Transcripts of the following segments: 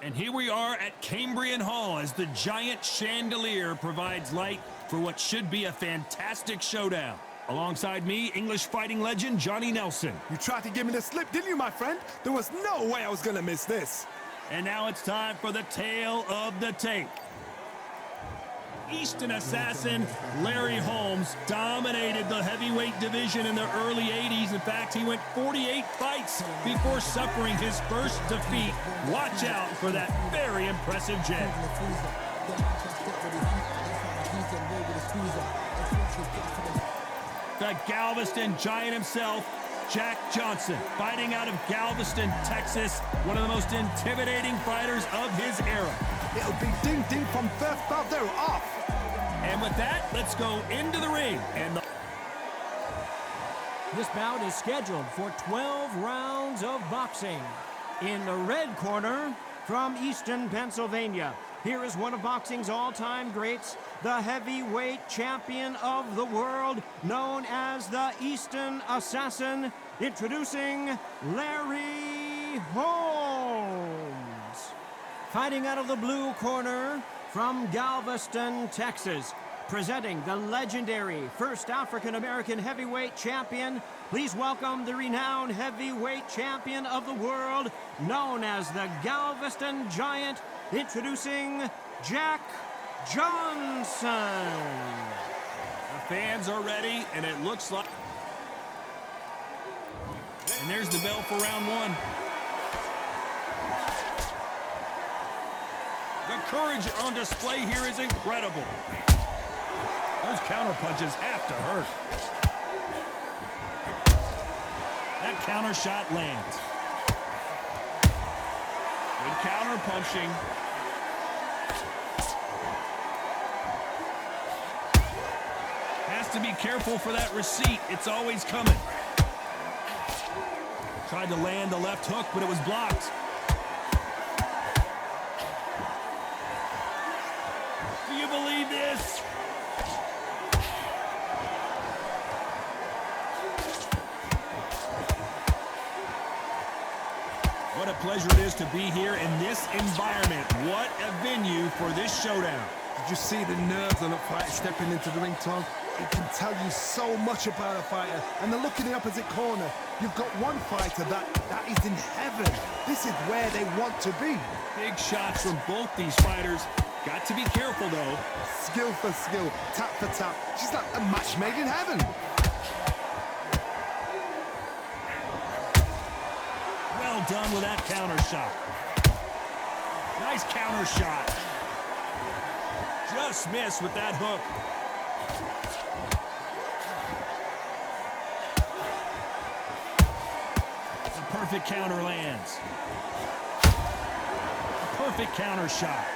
And here we are at Cambrian Hall as the giant chandelier provides light for what should be a fantastic showdown. Alongside me, English fighting legend Johnny Nelson. You tried to give me the slip, didn't you, my friend? There was no way I was gonna miss this. And now it's time for the tale of the tape. Eastern assassin Larry Holmes dominated the heavyweight division in the early 80s. In fact, he went 48 fights before suffering his first defeat. Watch out for that very impressive jab. The Galveston Giant himself, Jack Johnson, fighting out of Galveston, Texas, one of the most intimidating fighters of his era. It'll be ding-ding from first bell, they're off. And with that, let's go into the ring. And this bout is scheduled for 12 rounds of boxing. In the red corner, from Easton, Pennsylvania, here is one of boxing's all-time greats, the heavyweight champion of the world, known as the Eastern Assassin, introducing Larry Holmes. Fighting out of the blue corner, from Galveston, Texas, presenting the legendary first African-American heavyweight champion, please welcome the renowned heavyweight champion of the world, known as the Galveston Giant, introducing Jack Johnson. the fans are ready, and it looks like... And there's the bell for round one. The courage on display here is incredible. Those counter punches have to hurt. That counter shot lands. Good counter punching. Has to be careful for that receipt. It's always coming. Tried to land the left hook, but it was blocked. Do you believe this? What a pleasure it is to be here in this environment. What a venue for this showdown. Did you see the nerves on a fighter stepping into the ring, Tom? It can tell you so much about a fighter. And the look in the opposite corner, you've got one fighter that is in heaven. This is where they want to be. Big shots from both these fighters. Got to be careful, though. Skill for skill, tap for tap. She's like a match made in heaven. Well done with that counter shot. Nice counter shot. Just missed with that hook. The perfect counter lands. Perfect counter shot.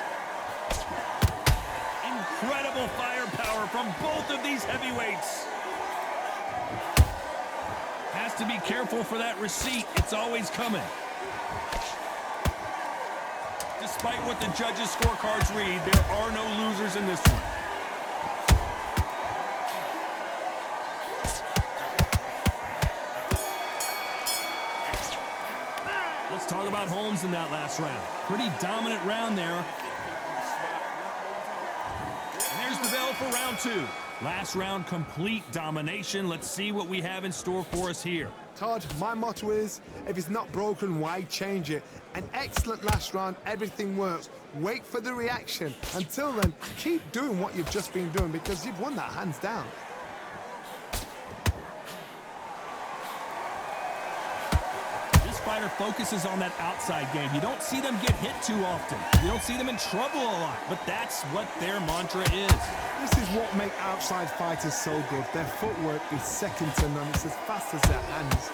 Incredible firepower from both of these heavyweights. Has to be careful for that receipt. It's always coming. Despite what the judges' scorecards read, there are no losers in this one. Let's talk about Holmes in that last round. Pretty dominant round there. And there's the bell for round two. Last round, complete domination. Let's see what we have in store for us here. Todd, my motto is, if it's not broken, why change it? An excellent last round, everything works. Wait for the reaction. Until then, keep doing what you've just been doing because you've won that hands down. This fighter focuses on that outside game. You don't see them get hit too often. You don't see them in trouble a lot, but that's what their mantra is. This is what makes outside fighters so good. Their footwork is second to none. It's as fast as their hands.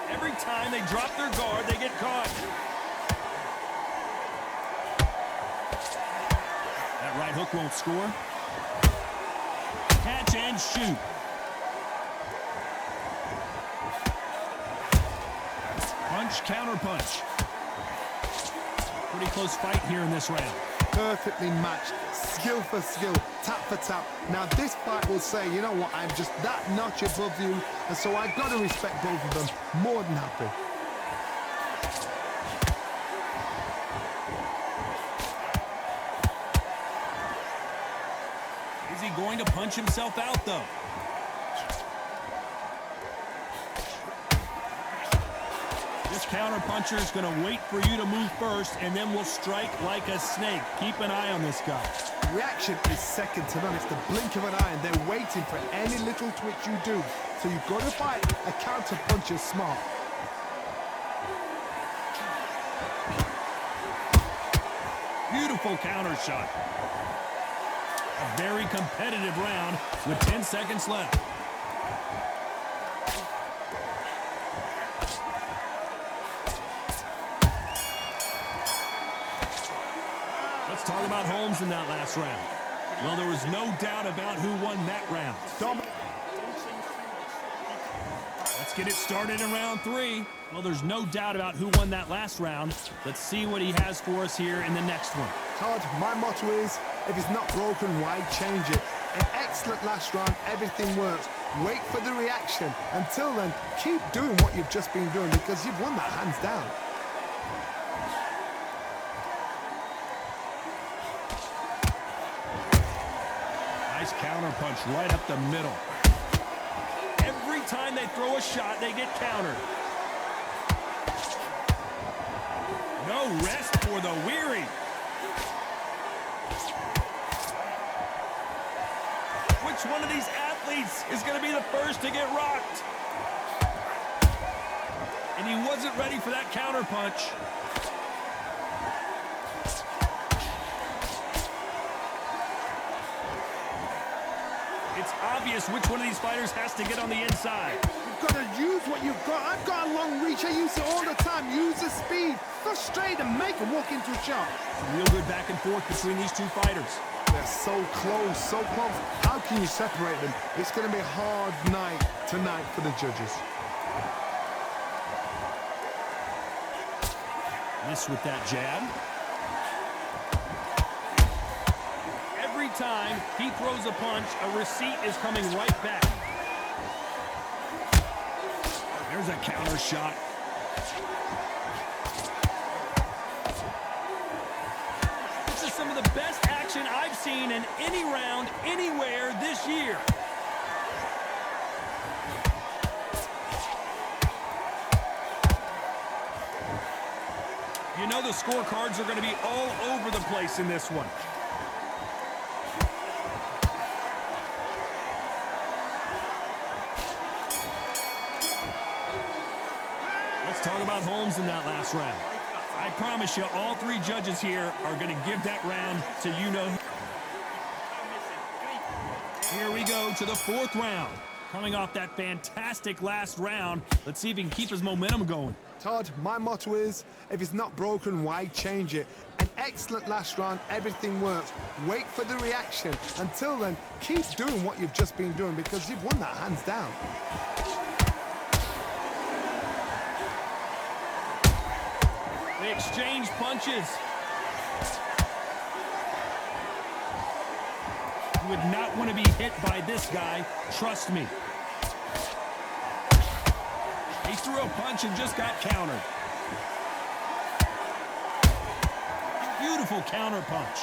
Every time they drop their guard, they get caught. That right hook won't score. Catch and shoot. Punch, counter punch. Pretty close fight here in this round. Perfectly matched, skill for skill, tap for tap. Now this fight will say, you know what, I'm just that notch above you, and so I've got to respect both of them. More than happy. Is he going to punch himself out, though? This counter-puncher is going to wait for you to move first, and then will strike like a snake. Keep an eye on this guy. Reaction is second to none. It's the blink of an eye, and they're waiting for any little twitch you do. So you've got to fight a counter-puncher smart. Beautiful counter shot. A very competitive round with 10 seconds left. Let's talk about Holmes in that last round. Well, there was no doubt about who won that round. Let's get it started in round 3. Well, there's no doubt about who won that last round. Let's see what he has for us here in the next one. Todd, my motto is, if it's not broken, why change it? An excellent last round, everything works. Wait for the reaction. Until then, keep doing what you've just been doing because you've won that hands down. Nice counter punch right up the middle. Every time they throw a shot, they get countered. No rest for the weary. Which one of these athletes is going to be the first to get rocked? And he wasn't ready for that counter punch. It's obvious which one of these fighters has to get on the inside. You've got to use what you've got. I've got a long reach. I use it all the time. Use the speed. Go straight and make them walk into a shot. Real good back and forth between these two fighters. They're so close, so close. How can you separate them? It's going to be a hard night tonight for the judges. Miss with that jab. Every time he throws a punch, a receipt is coming right back. There's a counter shot. This is some of the best action I've seen in any round, anywhere this year. You know the scorecards are going to be all over the place in this one. Let's talk about Holmes in that last round. I promise you, all three judges here are going to give that round to you-know. Here we go to the 4th round. Coming off that fantastic last round, let's see if he can keep his momentum going. Todd, my motto is, if it's not broken, why change it? An excellent last round, everything works. Wait for the reaction. Until then, keep doing what you've just been doing because you've won that hands down. They exchange punches. You would not want to be hit by this guy, trust me. He threw a punch and just got countered. Beautiful counter punch.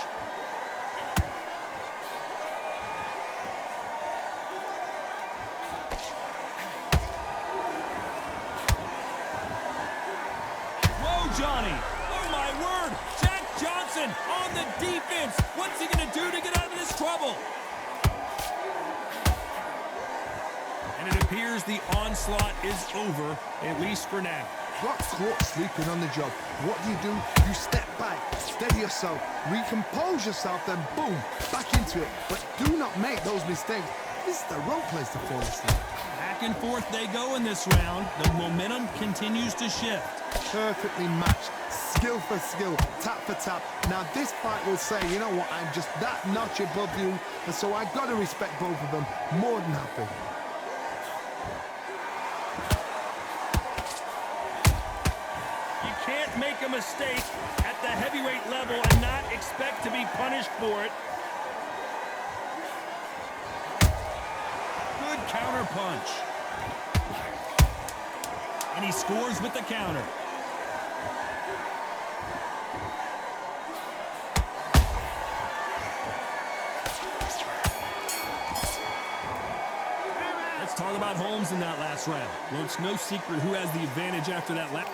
Whoa, Johnny. Oh, my word. Jack Johnson on the defense. What's he going to do to get out of this trouble? And it appears the onslaught is over, at least for now. Got caught sleeping on the job. What do? You step back, steady yourself, recompose yourself, then boom, back into it. But do not make those mistakes. This is the wrong place to fall asleep. Back and forth they go in this round. The momentum continues to shift. Perfectly matched, skill for skill, tap for tap. Now this fight will say, you know what, I'm just that notch above you, and so I've got to respect both of them. More than happy. Make make a mistake at the heavyweight level and not expect to be punished for it. Good counter punch. And he scores with the counter. Let's talk about Holmes in that last round. Well, it's no secret who has the advantage after that last.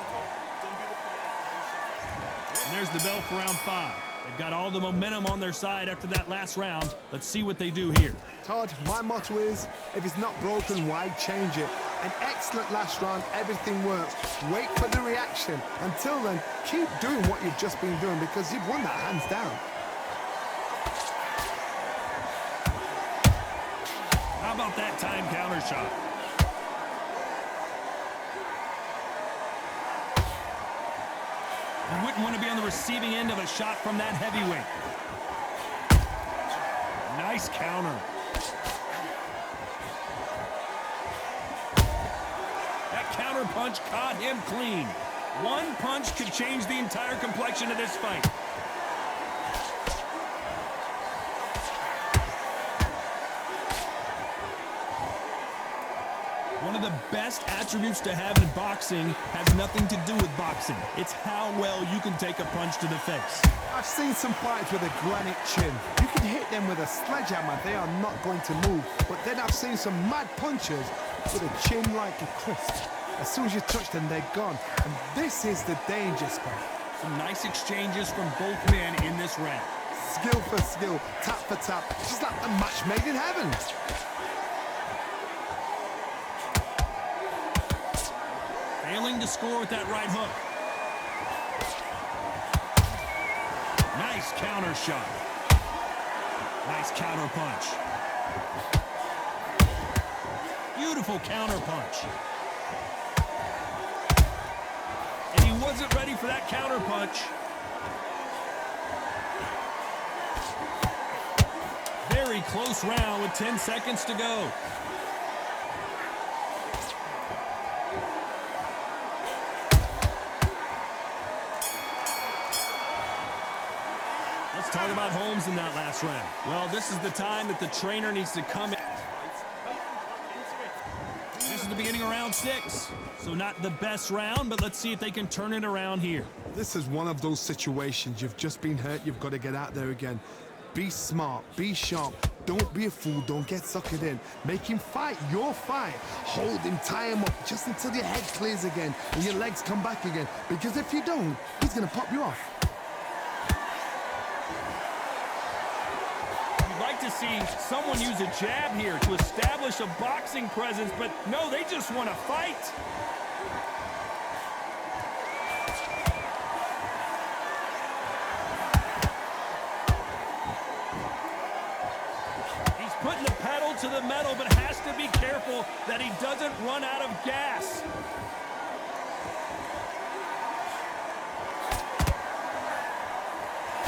And there's the bell for round 5. They've got all the momentum on their side after that last round. Let's see what they do here. Todd, my motto is, if it's not broken, why change it? An excellent last round, everything works. Wait for the reaction. Until then, keep doing what you've just been doing because you've won that hands down. How about that time counter shot? You wouldn't want to be on the receiving end of a shot from that heavyweight. Nice counter. That counter punch caught him clean. One punch could change the entire complexion of this fight. One of the best attributes to have in boxing has nothing to do with boxing. It's how well you can take a punch to the face. I've seen some fights with a granite chin. You can hit them with a sledgehammer, they are not going to move. But then I've seen some mad punchers with a chin like a crisp. As soon as you touch them, they're gone. And this is the danger spot. Some nice exchanges from both men in this round. Skill for skill, tap for tap, just like a match made in heaven. Failing to score with that right hook. Nice counter shot. Nice counter punch. Beautiful counter punch. And he wasn't ready for that counter punch. Very close round with 10 seconds to go. Let's talk about Holmes in that last round. Well, this is the time that the trainer needs to come in. This is the beginning of round 6. So not the best round, but let's see if they can turn it around here. This is one of those situations. You've just been hurt, you've got to get out there again. Be smart, be sharp, don't be a fool, don't get suckered in. Make him fight your fight. Hold him, tie him up just until your head clears again and your legs come back again. Because if you don't, he's going to pop you off. You'd like to see someone use a jab here to establish a boxing presence, but no, they just want to fight. Putting the pedal to the metal, but has to be careful that he doesn't run out of gas.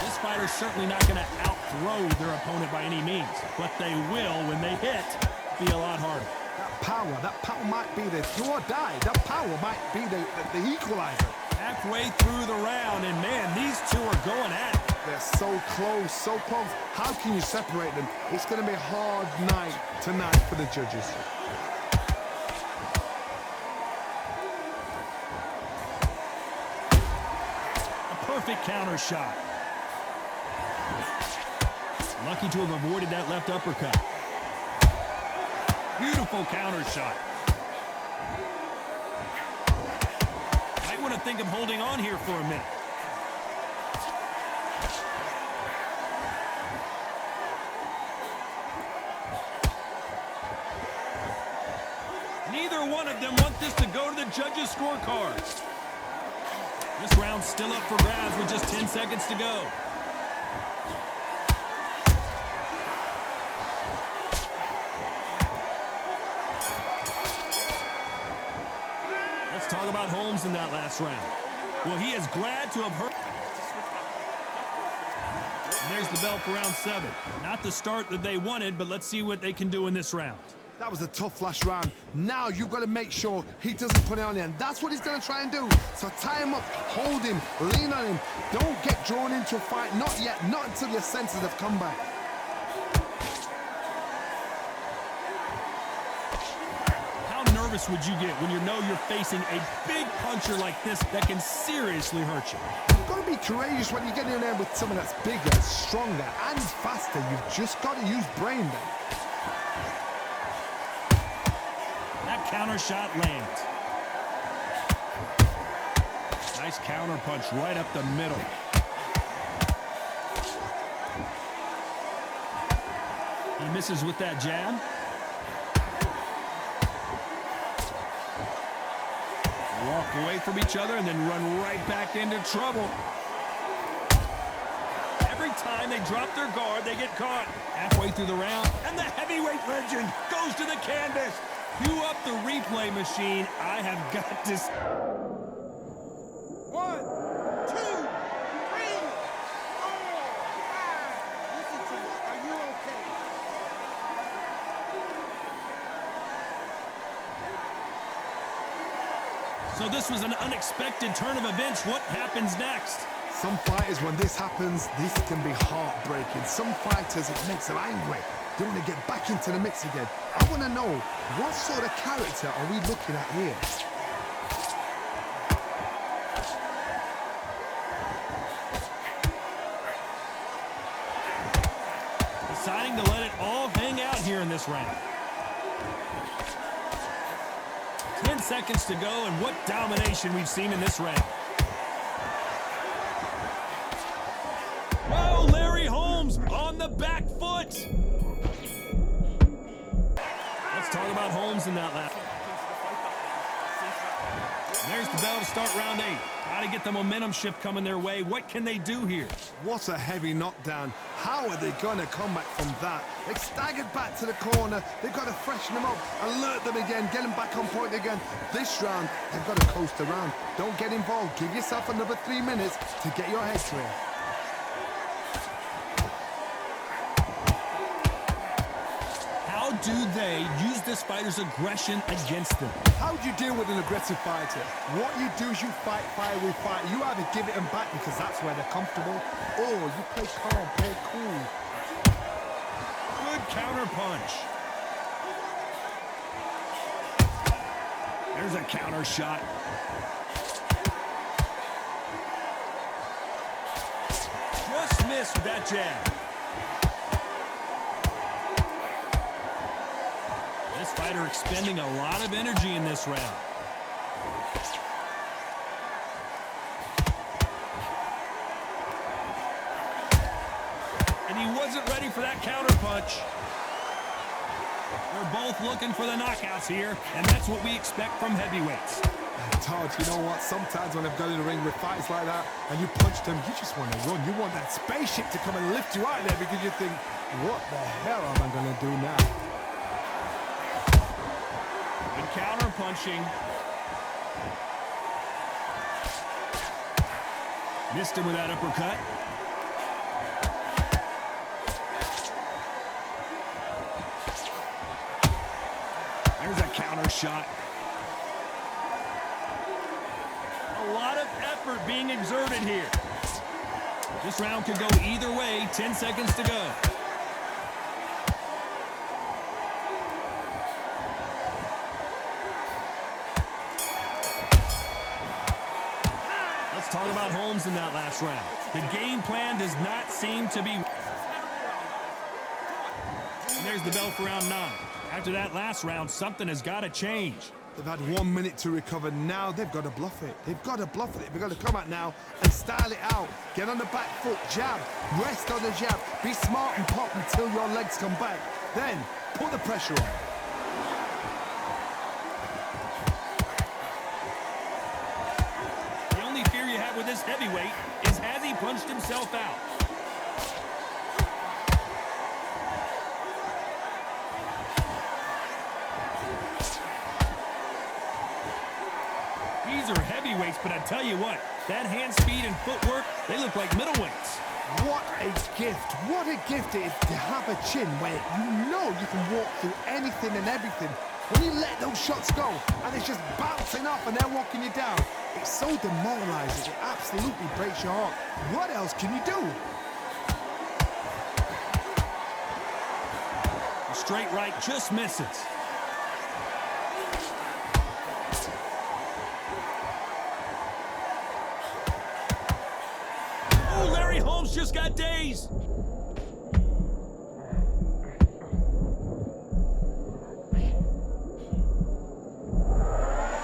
This fighter's certainly not going to outthrow their opponent by any means, but they will, when they hit, be a lot harder. That power might be the do or die. That power might be the equalizer. Halfway through the round, and man, these two are going at it. They're so close, so close. How can you separate them? It's going to be a hard night tonight for the judges. A perfect counter shot. Lucky to have avoided that left uppercut. Beautiful counter shot. Might want to think of holding on here for a minute. Neither one of them want this to go to the judges' scorecards. This round's still up for grabs with just 10 seconds to go. Let's talk about Holmes in that last round. Well, he is glad to have hurt. And there's the bell for round 7. Not the start that they wanted, but let's see what they can do in this round. That was a tough last round. Now you've got to make sure he doesn't put it on you, and that's what he's going to try and do. So tie him up, hold him, lean on him. Don't get drawn into a fight. Not yet, not until your senses have come back. How nervous would you get when you know you're facing a big puncher like this that can seriously hurt you? You've got to be courageous when you get in there with someone that's bigger, stronger, and faster. You've just got to use brain then. That counter shot lands. Nice counter punch right up the middle. He misses with that jab. Walk away from each other and then run right back into trouble. Every time they drop their guard, they get caught. Halfway through the round, and the heavyweight legend goes to the canvas. Cue up the replay machine. I have got to... 1, 2, 3, 4, 5. Listen to me. Are you okay? So this was an unexpected turn of events. What happens next? Some fighters, when this happens, this can be heartbreaking. Some fighters, it makes them angry. They want to get back into the mix again. I want to know, what sort of character are we looking at here? Deciding to let it all hang out here in this round. 10 seconds to go, and what domination we've seen in this round. Whoa, Larry Holmes on the back foot. Let's talk about Holmes in that lap. There's the bell to start round 8. Got to get the momentum shift coming their way. What can they do here? What a heavy knockdown. How are they going to come back from that? They staggered back to the corner. They've got to freshen them up, alert them again, get them back on point again. This round, they've got to coast around. Don't get involved. Give yourself another 3 minutes to get your head clear. How do they use this fighter's aggression against them? How do you deal with an aggressive fighter? What you do is you fight fire with fire. You either give it them back because that's where they're comfortable, or you play calm, play cool. Good counter punch. There's a counter shot. Just missed with that jab. This fighter expending a lot of energy in this round. And he wasn't ready for that counter punch. They're both looking for the knockouts here, and that's what we expect from heavyweights. Todd, you know what? Sometimes when I've got in the ring with fights like that, and you punch them, you just want to run. You want that spaceship to come and lift you out there because you think, what the hell am I going to do now? Good counter punching. Missed him with that uppercut. There's a counter shot. A lot of effort being exerted here. This round could go either way. 10 seconds to go. Let's talk about Holmes in that last round. The game plan does not seem to be... And there's the bell for round 9. After that last round, something has got to change. They've had 1 minute to recover. Now they've got to bluff it. They've got to bluff it. They've got to come out now and style it out. Get on the back foot, jab, rest on the jab. Be smart and pop until your legs come back. Then put the pressure on. The only fear you have with this heavyweight is has he punched himself out? These are heavyweights, but I tell you what, that hand speed and footwork, they look like middleweights. What a gift. What a gift it is to have a chin where you know you can walk through anything and everything. When you let those shots go and it's just bouncing off and they're walking you down, it's so demoralizing. It absolutely breaks your heart. What else can you do? A straight right just misses. Oh, Larry Holmes just got dazed.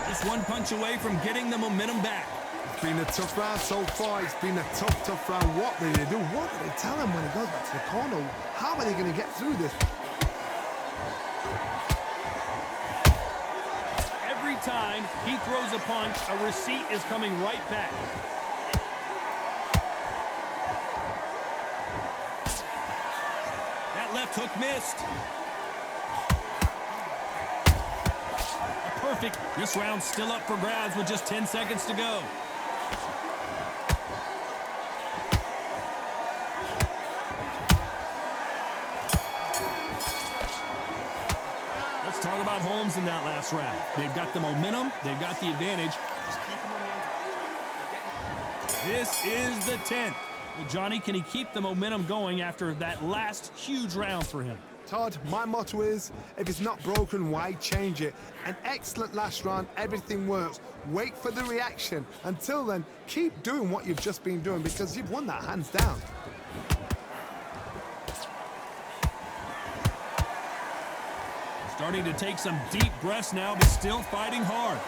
Just one punch away from getting the momentum back. It's been a tough round so far. It's been a tough round. What do they do? What do they tell him when he goes back to the corner? How are they going to get through this? Every time he throws a punch, a receipt is coming right back. That left hook missed. Perfect. This round's still up for grabs with just 10 seconds to go. Let's talk about Holmes in that last round. They've got the momentum. They've got the advantage. This is the 10th. Well, Johnny, can he keep the momentum going after that last huge round for him? Todd, my motto is, if it's not broken, why change it? An excellent last round, everything works. Wait for the reaction. Until then, keep doing what you've just been doing because you've won that hands down. Starting to take some deep breaths now, but still fighting hard.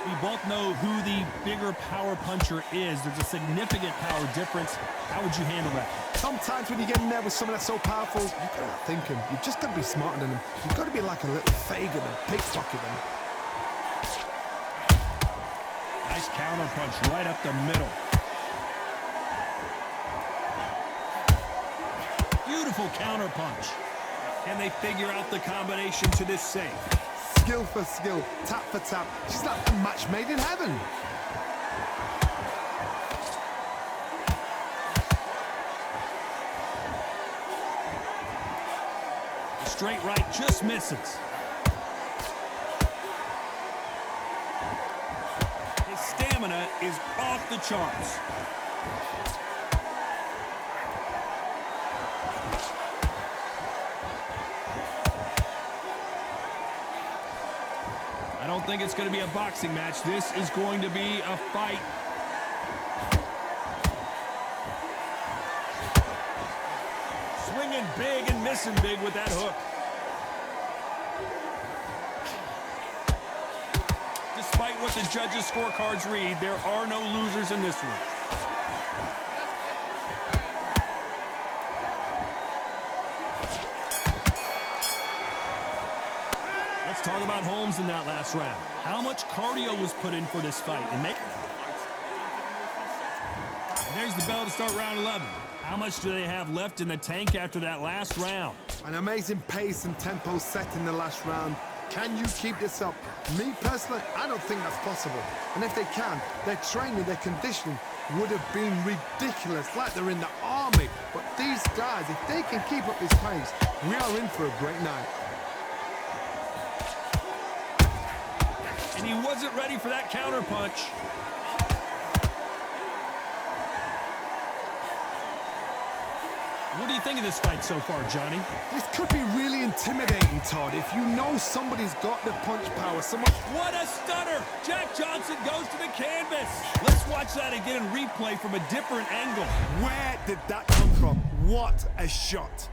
We both know who the bigger power puncher is. There's a significant power difference. How would you handle that? Sometimes when you get in there with someone that's so powerful, you've got to think him. You've just got to be smarter than him. You've got to be like a little Fagin and pickpocket him. Nice counter punch right up the middle. Beautiful counter punch. Can they figure out the combination to this save? Skill for skill, tap for tap. She's like a match made in heaven. The straight right just misses. His stamina is off the charts. I don't think it's going to be a boxing match. This is going to be a fight. Swinging big and missing big with that hook. Despite what the judges' scorecards read, there are no losers in this one. Let's talk about Holmes in that last round. How much cardio was put in for this fight? And there's the bell to start round 11. How much do they have left in the tank after that last round? An amazing pace and tempo set in the last round. Can you keep this up? Me personally, I don't think that's possible. And if they can, their training, their conditioning would have been ridiculous, like they're in the army. But these guys, if they can keep up this pace, we are in for a great night. And he wasn't ready for that counter punch. What do you think of this fight so far, Johnny? This could be really intimidating, Todd, if you know somebody's got the punch power. Someone... What a stunner! Jack Johnson goes to the canvas. Let's watch that again in replay from a different angle. Where did that come from? What a shot.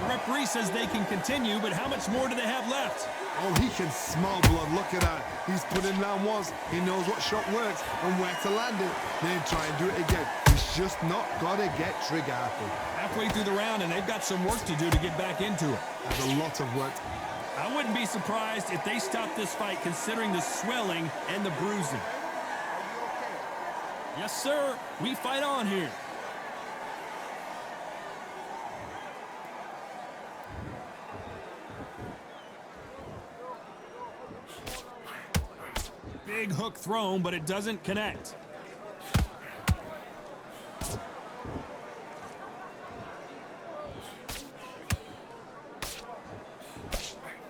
The referee says they can continue, but how much more do they have left? Oh, he can smell blood. Look at that. He's put in round once. He knows what shot works and where to land it. Then try and do it again. He's just not got to get trigger happy. Halfway through the round, and they've got some work to do to get back into it. There's a lot of work. I wouldn't be surprised if they stop this fight considering the swelling and the bruising. Yes, sir. We fight on here. Big hook thrown, but it doesn't connect.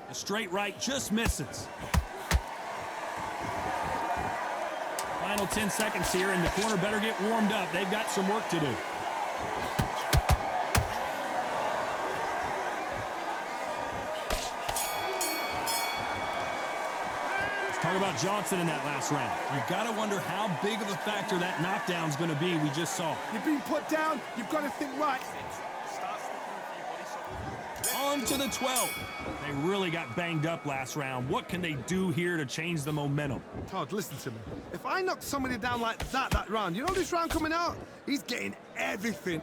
A straight right just misses. Final 10 seconds here, and the corner better get warmed up. They've got some work to do. Talk about Johnson in that last round. You've got to wonder how big of a factor that knockdown's going to be we just saw. You've been put down. You've got to think right. On to the 12. They really got banged up last round. What can they do here to change the momentum? Todd, listen to me. If I knock somebody down like that round, you know this round coming out? He's getting everything,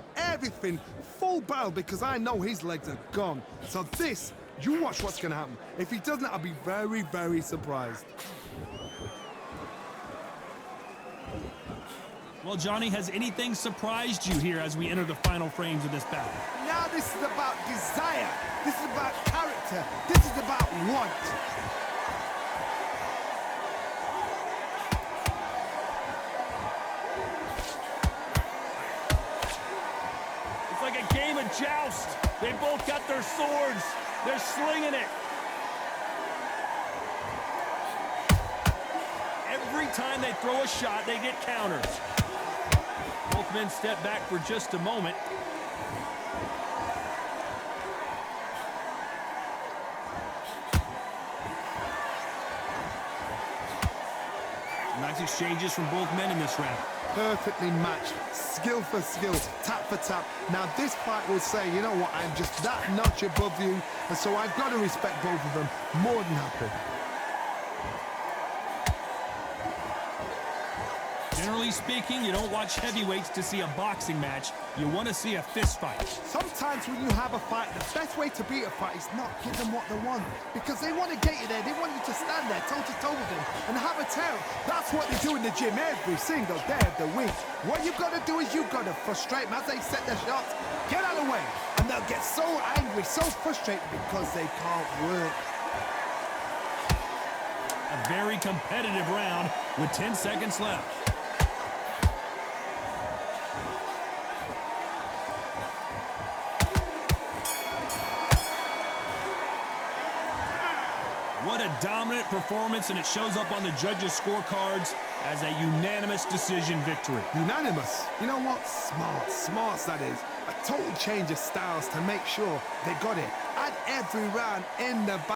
full barrel because I know his legs are gone. So this, you watch what's going to happen. If he doesn't, I'll be very, very surprised. Well, Johnny, has anything surprised you here as we enter the final frames of this battle? Now this is about desire. This is about character. This is about want. It's like a game of joust. They both got their swords. They're slinging it. Every time they throw a shot, they get counters. Both men step back for just a moment. Nice exchanges from both men in this round. Perfectly matched, skill for skill, tap for tap. Now this fight will say, you know what, I'm just that notch above you, and so I've got to respect both of them more than happy. Generally speaking, you don't watch heavyweights to see a boxing match. You want to see a fist fight. Sometimes when you have a fight, the best way to beat a fight is not give them what they want. Because they want to get you there. They want you to stand there toe-to-toe with them and have a tear. That's what they do in the gym every single day of the week. What you've got to do is you've got to frustrate them as they set their shots. Get out of the way. And they'll get so angry, so frustrated because they can't work. A very competitive round with 10 seconds left. What a dominant performance, and it shows up on the judges' scorecards as a unanimous decision victory. Unanimous? You know what? Smart that is. A total change of styles to make sure they got it. And every round in the